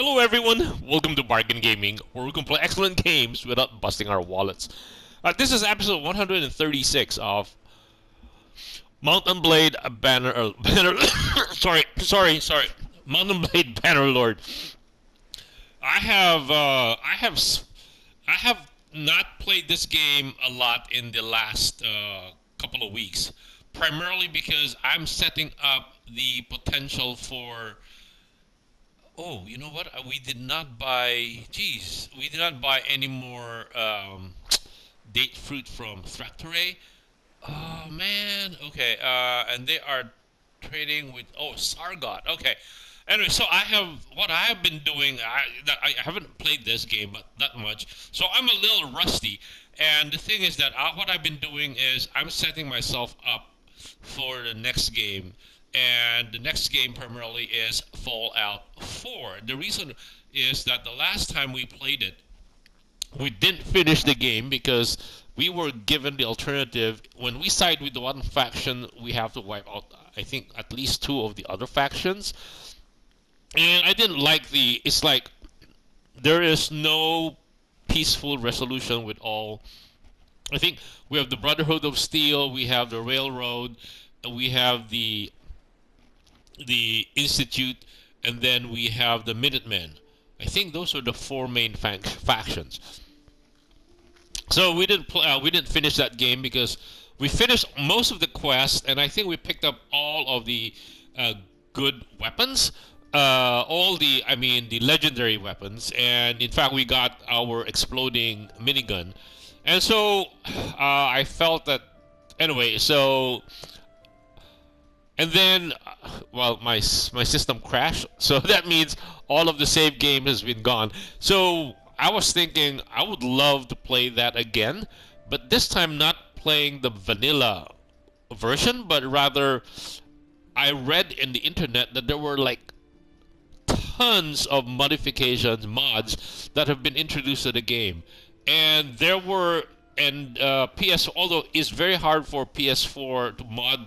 Hello everyone, welcome to Bargain Gaming, where we can play excellent games without busting our wallets. This is episode 136 of Mountain Blade Banner. Sorry. Mountain Blade Bannerlord. I have not played this game a lot in the last couple of weeks, primarily because I'm setting up the potential for. Oh, you know what? We did not buy. Geez, we did not buy any more date fruit from Thractoray. Oh man. Okay. And they are trading with Sargot. Okay. Anyway, so what I have been doing. I haven't played this game but that much, so I'm a little rusty. And the thing is that what I've been doing is I'm setting myself up for the next game, and the next game primarily is Fallout 4. The reason is that the last time we played it, we didn't finish the game because we were given the alternative. When we side with the one faction, we have to wipe out, I think, at least two of the other factions. And I didn't like it's like there is no peaceful resolution with all. I think we have the Brotherhood of Steel, we have the Railroad, we have the Institute, and then we have the Minutemen. I think those are the four main factions. So we didn't finish that game because we finished most of the quests, and I think we picked up all of the good weapons, the legendary weapons, and in fact we got our exploding minigun, and so I felt that anyway. So and then, well, my system crashed, so that means all of the save game has been gone. So I was thinking I would love to play that again, but this time not playing the vanilla version, but rather I read in the internet that there were like tons of modifications, mods that have been introduced to the game, and there were and although it's very hard for PS4 to mod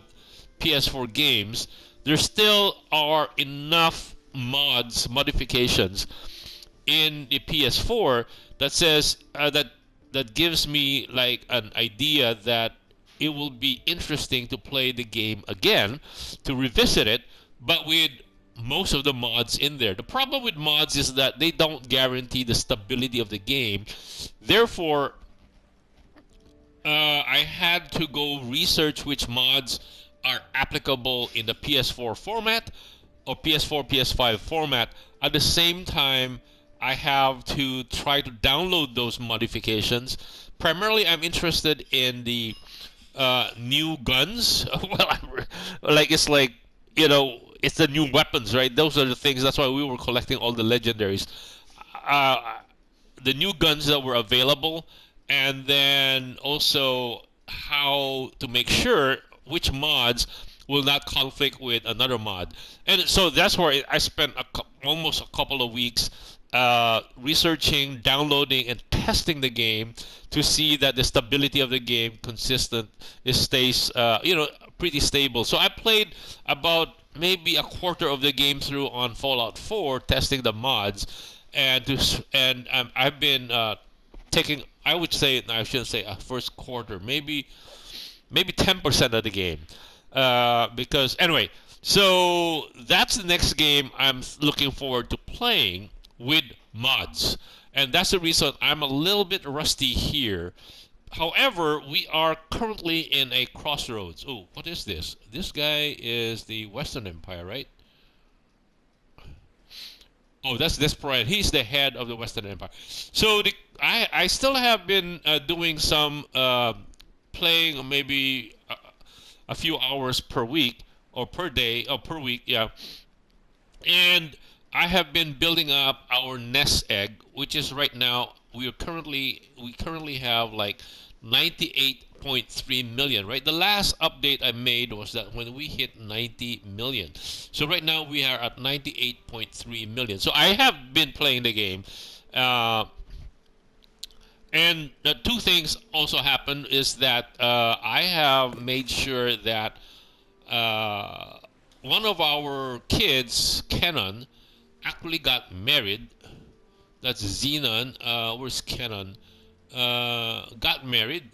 PS4 games, there still are enough modifications in the PS4 that says that gives me like an idea that it will be interesting to play the game again, to revisit it, but with most of the mods in there. The problem with mods is that they don't guarantee the stability of the game. Therefore, I had to go research which mods are applicable in the PS4 format or PS4, PS5 format. At the same time, I have to try to download those modifications. Primarily, I'm interested in the new guns. It's like, it's the new weapons, right? Those are the things. That's why we were collecting all the legendaries. The new guns that were available, and then also how to make sure which mods will not conflict with another mod. And so that's where I spent almost a couple of weeks researching, downloading, and testing the game to see that the stability of the game stays pretty stable. So I played about maybe a quarter of the game through on Fallout 4, testing the mods, and I've been taking. I would say, I shouldn't say a first quarter, maybe 10% of the game, because anyway. So that's the next game I'm looking forward to playing with mods, and that's the reason I'm a little bit rusty here. However, we are currently in a crossroads. Oh, what is this? This guy is the Western Empire, right? Oh, that's Desperate. He's the head of the Western Empire. So I still have been doing some playing, maybe a few hours per week or per day or per week, yeah. And I have been building up our nest egg, which is right now we currently have like 98.3 million, right? The last update I made was that when we hit 90 million. So right now we are at 98.3 million. So I have been playing the game. And two things also happened is that I have made sure that one of our kids, Kenan, actually got married. That's Xenon. Where's Kenon? Got married.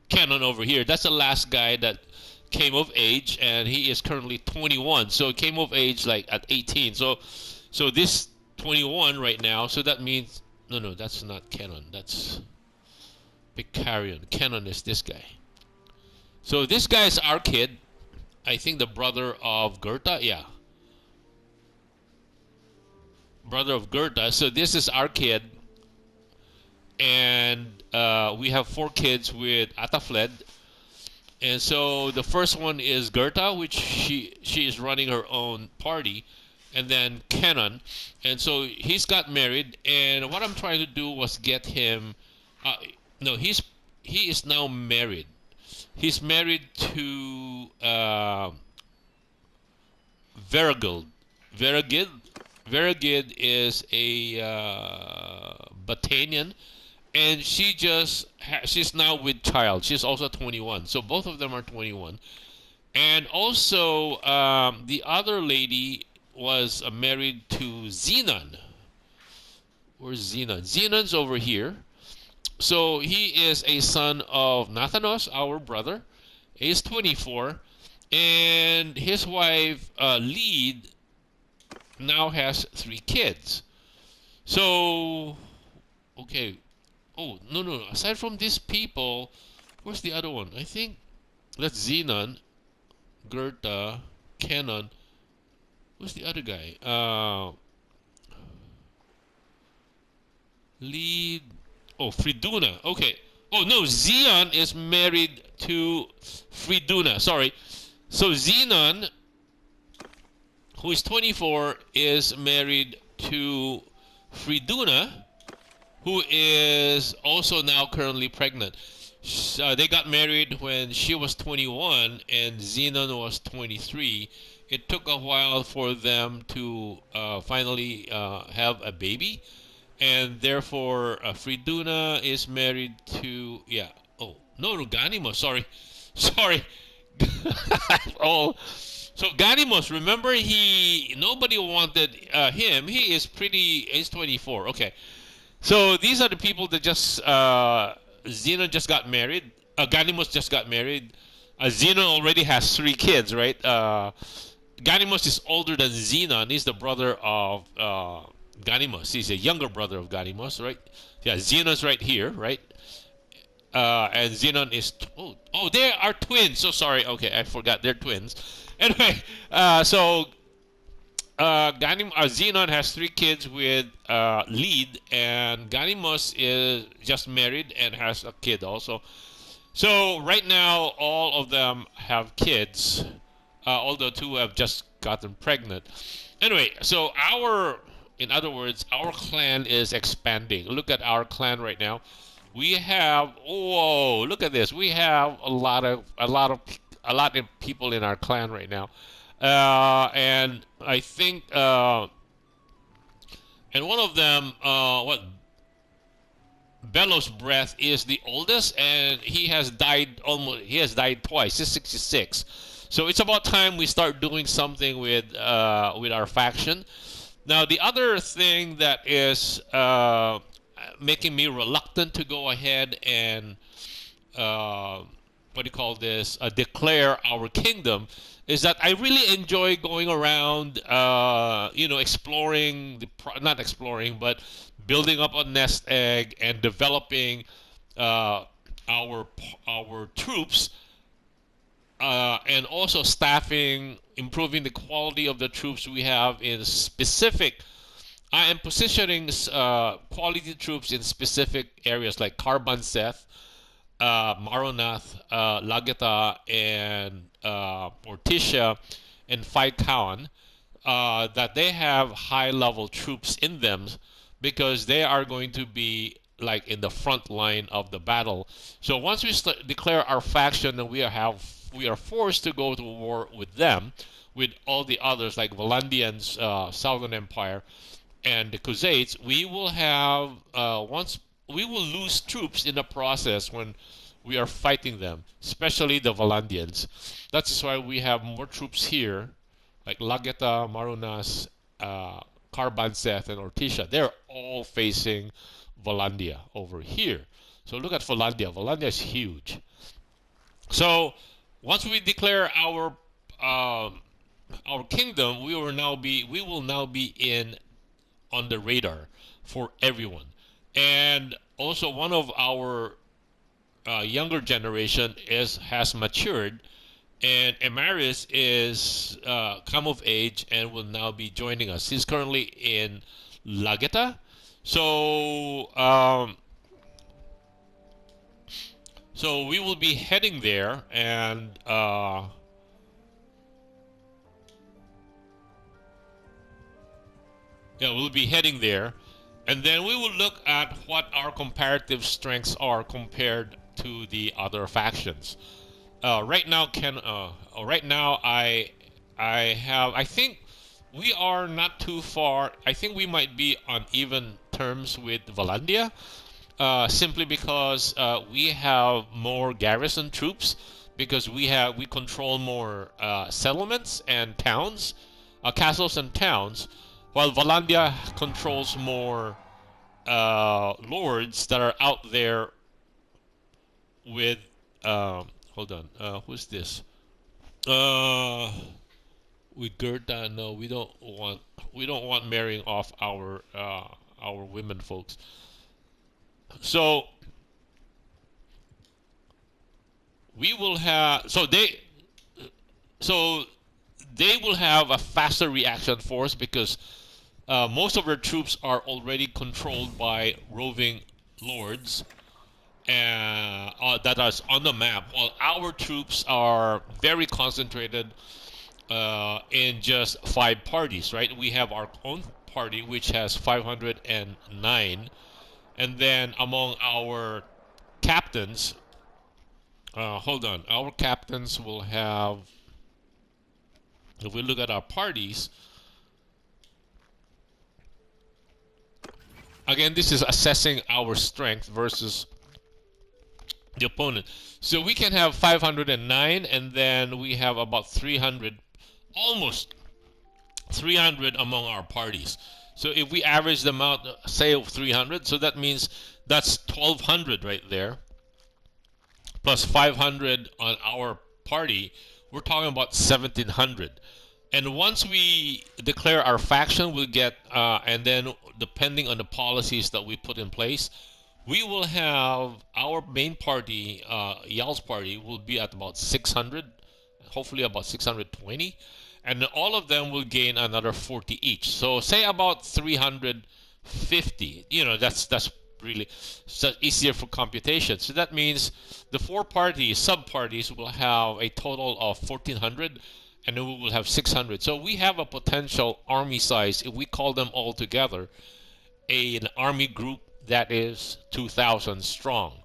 Kenon over here. That's the last guy that came of age, and he is currently 21. So came of age like at 18. So this 21 right now. So that means no, that's not Kenon. That's Vicarion. Kenon is this guy. So this guy is our kid. I think the brother of Gerta. Yeah, brother of Gerta. So this is our kid, and we have 4 kids with Atafled. And so the first one is Gerta, which she is running her own party, and then Kenan. And so he's got married, and what I'm trying to do was get him. Uh, no, he is now married. He's married to Veragid. Veragid. Veragid is a Batanian, and she's now with child. She's also 21. So both of them are 21. And also the other lady was married to Xenon. Where's Xenon? Xenon's over here. So he is a son of Nathanos, our brother. He's 24, and his wife Lead now has 3 kids. So okay. Oh, no. Aside from these people, where's the other one? I think that's Xenon, Gerta, Kenon. Who's the other guy? Lead. Oh, Friduna. Okay. Oh, no. Xeon is married to Friduna. Sorry. So Xenon, who is 24, is married to Friduna, who is also now currently pregnant. They got married when she was 21 and Xenon was 23. It took a while for them to finally have a baby, and therefore Friduna is married to Oh no, Ganimo. Sorry, sorry. Oh, so Ganimos. Remember, nobody wanted him. He's 24. Okay. So these are the people that just Xenon just got married. Ganimos just got married. Xenon already has 3 kids, right? Ganimos is older than Xenon. He's the brother of Ganimos. He's a younger brother of Ganimos, right? Yeah, Xenon's right here, right? And Xenon is they are twins. So sorry. Okay, I forgot they're twins. Anyway, so Xenon has 3 kids with Lead, and Ganimos is just married and has a kid also. So right now, all of them have kids, although 2 have just gotten pregnant. Anyway, so in other words, our clan is expanding. Look at our clan right now. We have look at this. We have a lot of people in our clan right now. And I think, and one of them, Bellows Breath is the oldest, and he has died twice. He's 66. So it's about time we start doing something with our faction. Now, the other thing that is making me reluctant to go ahead and declare our kingdom is that I really enjoy going around, exploring not exploring, but building up a nest egg and developing our troops, and also staffing, improving the quality of the troops we have in specific. I am positioning quality troops in specific areas like Karbanseth, Maronath, Lageta, and Orticia, and Faikaon, that they have high-level troops in them because they are going to be like in the front line of the battle. So once we declare our faction, and we are forced to go to war with them, with all the others like Valandians, Southern Empire, and the Khuzaits, we will have we will lose troops in the process when we are fighting them, especially the Valandians. That's why we have more troops here, like Lageta, Marunas, Carbanseth and Orticia. They're all facing Vollandia over here. So look at Vollandia. Vollandia is huge. So once we declare our kingdom, we will now be in on the radar for everyone. And also one of our younger generation has matured, and Amaris is come of age and will now be joining us. He's currently in Lageta. So so we will be heading there, and yeah, we'll be heading there, and then we will look at what our comparative strengths are compared to the other factions. Right now, right now, I think we are not too far. I think we might be on even terms with Valandia, simply because we have more garrison troops, because we control more settlements and towns, castles and towns, while Valandia controls more lords that are out there with. Hold on. Who's this? Uh, with Gerda, no, we don't want. We don't want marrying off our women folks. So we will have. So they will have a faster reaction force, because most of their troops are already controlled by roving lords that is on the map, while our troops are very concentrated in just 5 parties, right? We have our own party, which has 509, and then among our captains, hold on, our captains will have, if we look at our parties, again, this is assessing our strength versus the opponent. So we can have 509, and then we have about 300, almost 300 among our parties. So if we average them out, say 300, so that means that's 1200 right there, plus 500 on our party, we're talking about 1700. And once we declare our faction, we'll get, and then depending on the policies that we put in place, we will have our main party, Yal's party, will be at about 600, hopefully about 620, and all of them will gain another 40 each. So say about 350. You know, that's really easier for computation. So that means the 4 parties, sub-parties, will have a total of 1400, and then we will have 600. So we have a potential army size, if we call them all together, an army group that is 2,000 strong,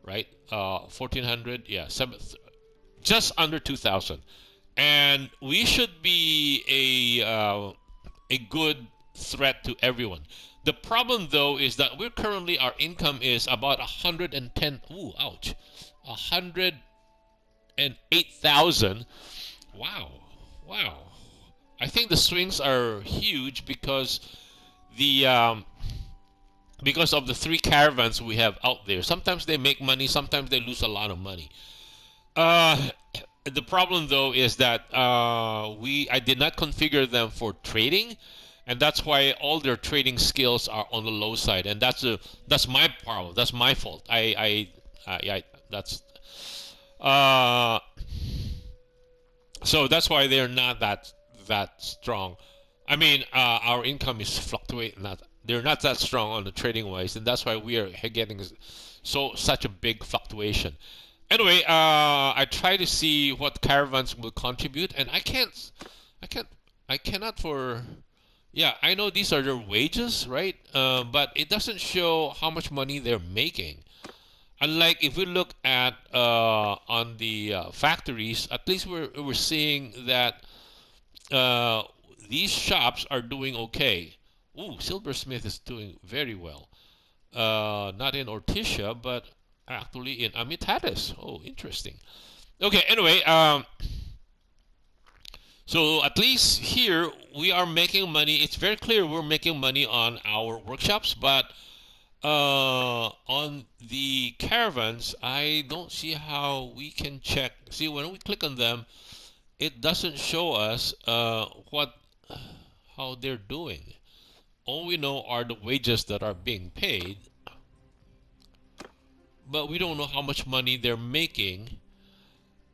right? 1,400, yeah, just under 2,000, and we should be a good threat to everyone. The problem, though, is that our income is about 110. Ooh, ouch, 108,000. Wow, wow. I think the swings are huge because the because of the 3 caravans we have out there. Sometimes they make money, sometimes they lose a lot of money. The problem, though, is that I did not configure them for trading, and that's why all their trading skills are on the low side, and that's my problem. That's my fault. That's so that's why they're not that strong. I mean, our income is fluctuating. They're not that strong on the trading wise, and that's why we are getting such a big fluctuation. Anyway, I try to see what caravans will contribute, and I cannot for. Yeah, I know these are their wages, right? But it doesn't show how much money they're making. Unlike if we look at on the factories, at least we're seeing that these shops are doing okay. Ooh, Silversmith is doing very well. Not in Orticia, but actually in Amitatis. Oh, interesting. Okay, anyway, So at least here we are making money. It's very clear we're making money on our workshops, but on the caravans, I don't see how we can check. See, when we click on them, it doesn't show us what how they're doing. All we know are the wages that are being paid, but we don't know how much money they're making.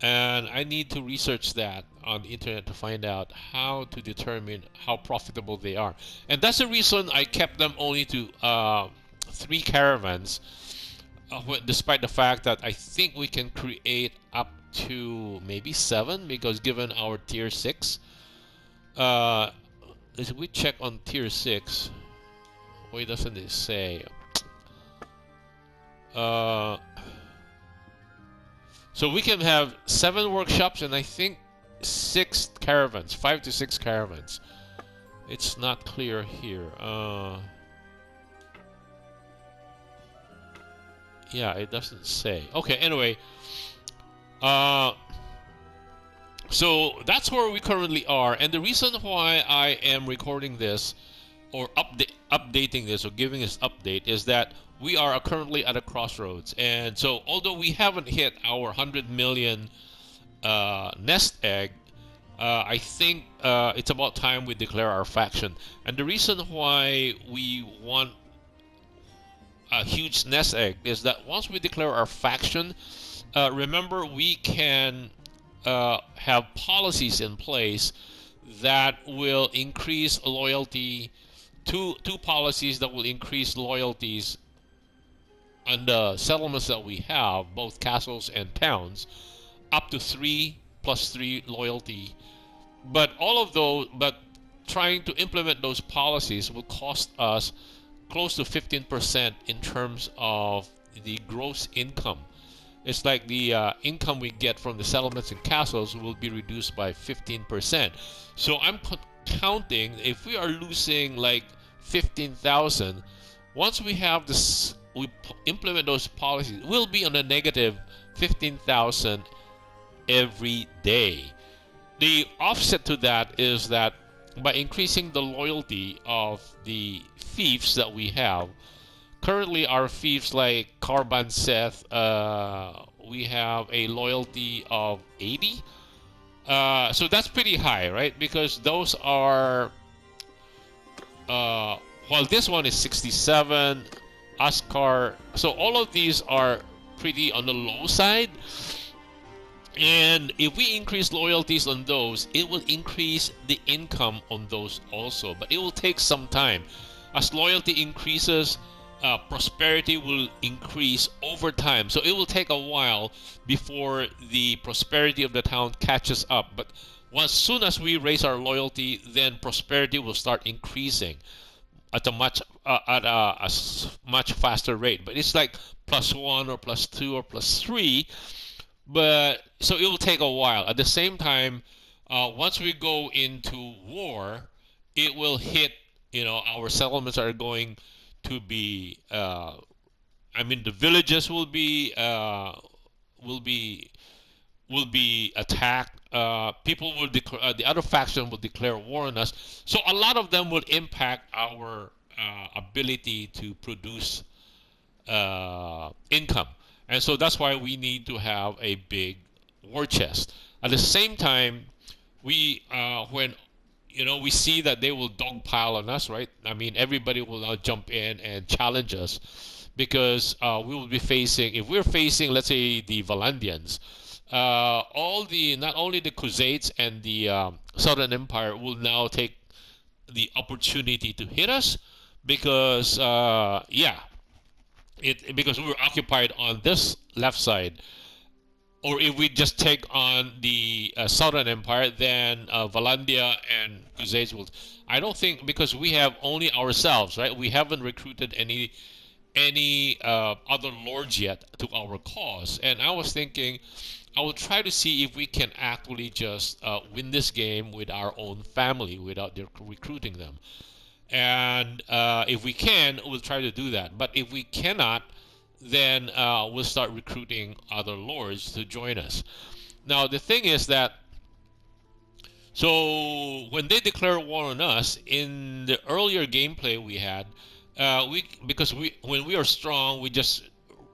And I need to research that on the internet to find out how to determine how profitable they are. And that's the reason I kept them only to 3 caravans, despite the fact that I think we can create up to maybe 7, because given our tier 6, if we check on tier 6, why doesn't it say? Uh, so we can have 7 workshops and I think 6 caravans, 5 to 6 caravans. It's not clear here. Yeah, it doesn't say. Okay, anyway. So that's where we currently are, and the reason why I am recording this or updating this or giving this update is that we are currently at a crossroads. And so although we haven't hit our 100 million nest egg, I think it's about time we declare our faction. And the reason why we want a huge nest egg is that once we declare our faction, remember we can have policies in place that will increase loyalty. Two policies that will increase loyalties on the settlements that we have, both castles and towns, up to 3+3 loyalty. But trying to implement those policies will cost us close to 15% in terms of the gross income. It's like the income we get from the settlements and castles will be reduced by 15%. So I'm counting, if we are losing like 15,000, once we have this, we implement those policies, we'll be on a negative 15,000 every day. The offset to that is that by increasing the loyalty of the fiefs that we have, currently our fiefs like Karban Seth, we have a loyalty of 80. So that's pretty high, right? Because those are, while this one is 67, Askar, so all of these are pretty on the low side. And if we increase loyalties on those, it will increase the income on those also. But it will take some time. As loyalty increases, prosperity will increase over time. So it will take a while before the prosperity of the town catches up. But as soon as we raise our loyalty, then prosperity will start increasing at a much faster rate. But it's like +1 or +2 or +3. But so it will take a while. At the same time, once we go into war, it will hit. Our settlements are going to be. The villages will be will be will be attacked. People will declare. The other faction will declare war on us. So a lot of them will impact our ability to produce income. And so that's why we need to have a big war chest. At the same time, when we see that they will dogpile on us, right? Everybody will now jump in and challenge us because we will be facing, if we're facing, let's say, the Valandians, not only the Khuzaits and the Southern Empire will now take the opportunity to hit us because, because we were occupied on this left side. Or if we just take on the Southern Empire, then Valandia and Khuzaits will. I don't think, because we have only ourselves, right? We haven't recruited any other lords yet to our cause. And I was thinking, I will try to see if we can actually just win this game with our own family without recruiting them. And if we can, we'll try to do that. But if we cannot, then we'll start recruiting other lords to join us. Now, the thing is that So when they declare war on us, in the earlier gameplay we had, we because we when we are strong, we just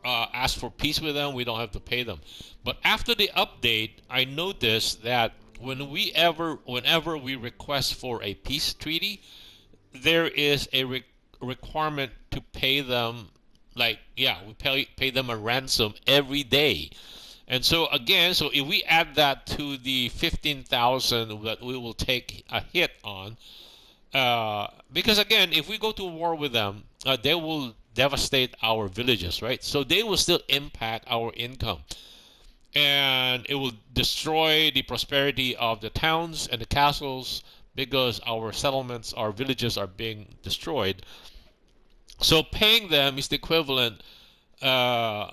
ask for peace with them. We don't have to pay them. But after the update, I noticed that whenever we request for a peace treaty, there is a requirement to pay them. Like, yeah, we pay them a ransom every day. And so again, so if we add that to the 15,000 that we will take a hit on, because again, if we go to war with them, they will devastate our villages, right? So they will still impact our income, and it will destroy the prosperity of the towns and the castles because our settlements, our villages are being destroyed. So paying them is the equivalent. Uh,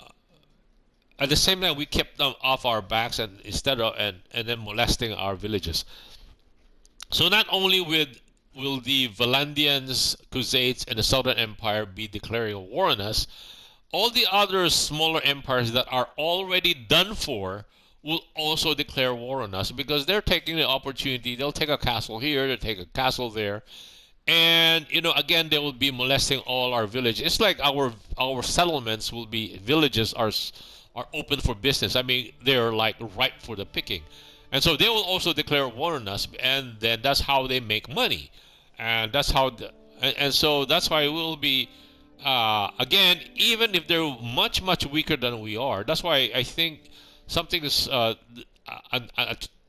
at the same time, we kept them off our backs and instead of and then molesting our villages. So not only will the Valandians, Khuzaits, and the Southern Empire be declaring war on us, all the other smaller empires that are already done for will also declare war on us because they're taking the opportunity. They'll take a castle here, they'll take a castle there, and again they will be molesting all our villages. It's like our settlements will be villages are open for business. I mean, they're like ripe for the picking, and so they will also declare war on us, and then that's how they make money, and that's how and so that's why we'll be again, even if they're much weaker than we are. That's why I think something is a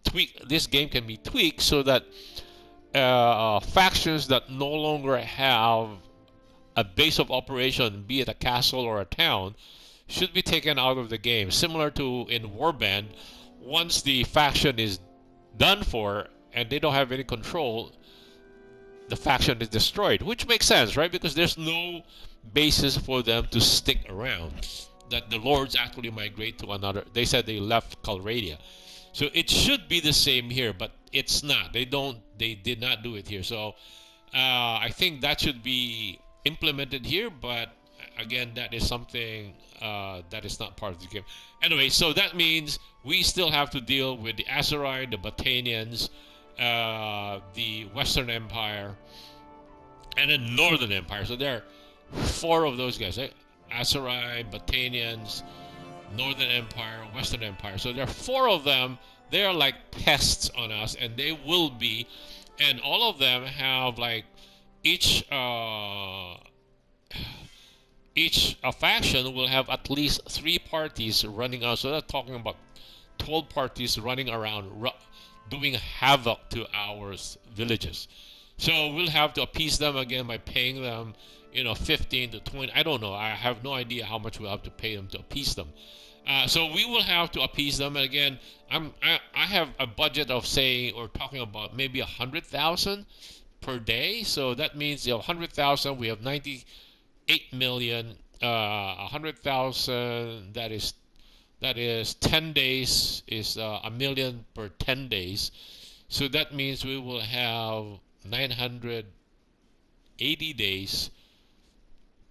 tweak. This game can be tweaked so that factions that no longer have a base of operation, be it a castle or a town, should be taken out of the game. Similar to in Warband, once the faction is done for and they don't have any control, the faction is destroyed, which makes sense, right? Because there's no basis for them to stick around. That the lords actually migrate to another. They said they left Calradia, so it should be the same here, but it's not. They don't. They did not do it here. So I think that should be implemented here, but again, that is something that is not part of the game. Anyway, so that means we still have to deal with the Azerai, the Batanians, the Western Empire, and the Northern Empire. So there are four of those guys, right? Azerai, Batanians, Northern Empire, Western Empire. So there are four of them. They are like pests on us, and they will be. And all of them have like each faction will have at least 3 parties running out. So they're talking about 12 parties running around doing havoc to our villages. So we'll have to appease them again by paying them, 15 to 20. I don't know. I have no idea how much we'll have to pay them to appease them. So we will have to appease them. And again, I have a budget of saying or talking about maybe 100,000 per day. So that means 100,000. We have 98 million. 100,000. That is 10 days is a million per 10 days. So that means we will have 980 days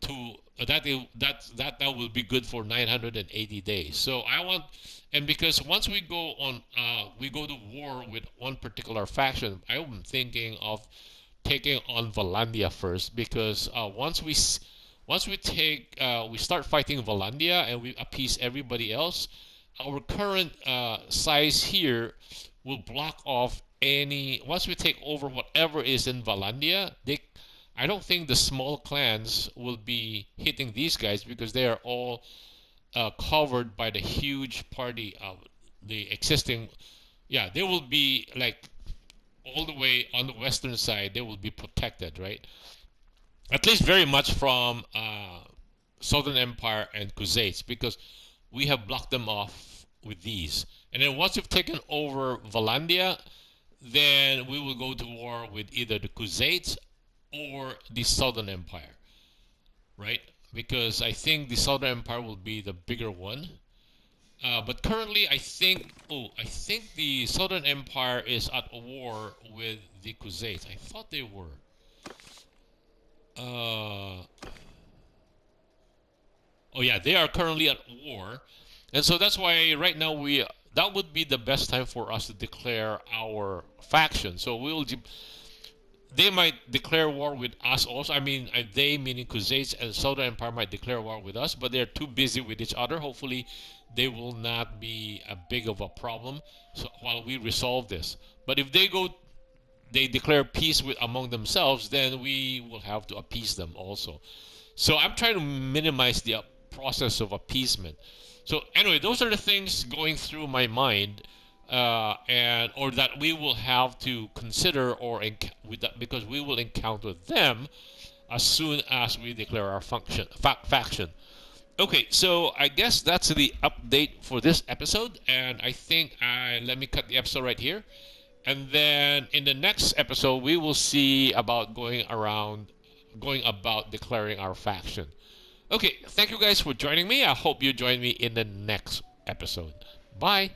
to that will be good for 980 days. So I want, and because once we go to war with one particular faction, I'm thinking of taking on Valandia first, because once we start fighting Valandia and we appease everybody else, our current size here will block off any. Once we take over whatever is in Valandia, I don't think the small clans will be hitting these guys because they are all covered by the huge party of the existing. Yeah, they will be like all the way on the western side. They will be protected, right? At least very much from Southern Empire and Khuzaits, because we have blocked them off with these. And then once we've taken over Valandia, then we will go to war with either the Khuzaits or the Southern Empire, right? Because I think the Southern Empire will be the bigger one. But currently, I think the Southern Empire is at war with the Khuzaits. I thought they were. Uh, oh yeah, they are currently at war, and so that's why right now that would be the best time for us to declare our faction. So they might declare war with us also. I mean, they meaning Crusades and Southern Empire might declare war with us, but they're too busy with each other. Hopefully, they will not be a big of a problem. So while we resolve this, but if they declare peace with among themselves, then we will have to appease them also. So I'm trying to minimize the process of appeasement. So anyway, those are the things going through my mind, and or that we will have to consider with that, because we will encounter them as soon as we declare our faction. Okay, so I guess that's the update for this episode, and I think I let me cut the episode right here, and then in the next episode we will see about going about declaring our faction. Okay, thank you guys for joining me. I hope you join me in the next episode. Bye.